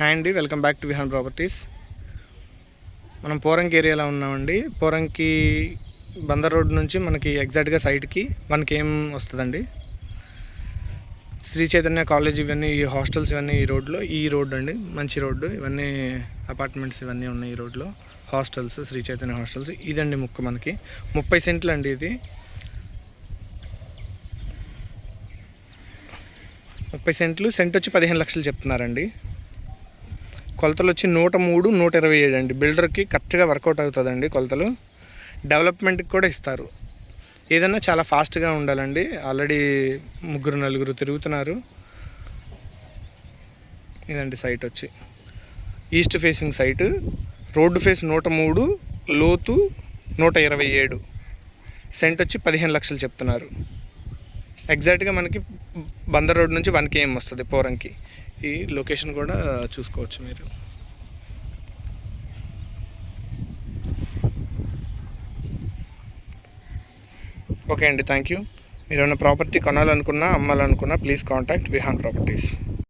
Hi అండి, welcome back to Vihan properties. మనం పోరంకి ఏరియాలో ఉన్నామండి. పోరంకి బందర్ రోడ్ నుంచి మనకి ఎగ్జాక్ట్గా సైడ్కి 1 km వస్తుందండి. శ్రీ చైతన్య కాలేజ్ ఇవన్నీ, ఈ హాస్టల్స్ ఇవన్నీ ఈ రోడ్ అండి. మంచి రోడ్డు, ఇవన్నీ అపార్ట్మెంట్స్ ఇవన్నీ ఉన్నాయి ఈ రోడ్లో. Hostels, Sri Chaitanya hostels. ఇదండి ముక్క మనకి 30 సెంట్లు అండి. ఇది 30 సెంట్లు. సెంట్ వచ్చి 15 లక్షలు చెప్తున్నారండి. కొలతలు వచ్చి 103, 127 అండి. బిల్డర్కి కరెక్ట్గా వర్కౌట్ అవుతుందండి కొలతలు. డెవలప్మెంట్కి కూడా ఇస్తారు. ఏదన్నా చాలా ఫాస్ట్గా ఉండాలండి. ఆల్రెడీ 3-4 తిరుగుతున్నారు. ఇదండి సైట్ వచ్చి east facing site. Road face 103, లోతు 127. సెంట్ వచ్చి 15 లక్షలు చెప్తున్నారు. ఎగ్జాక్ట్గా మనకి బందర్ రోడ్ నుంచి 1 km వస్తుంది పోరంకి. ఈ లొకేషన్ కూడా చూసుకోవచ్చు మీరు. ఓకే అండి, థ్యాంక్ యూ. మీరు ఏమైనా ప్రాపర్టీ కొనాలనుకున్నా, అమ్మాలనుకున్నా ప్లీజ్ కాంటాక్ట్ విహాన్ ప్రాపర్టీస్.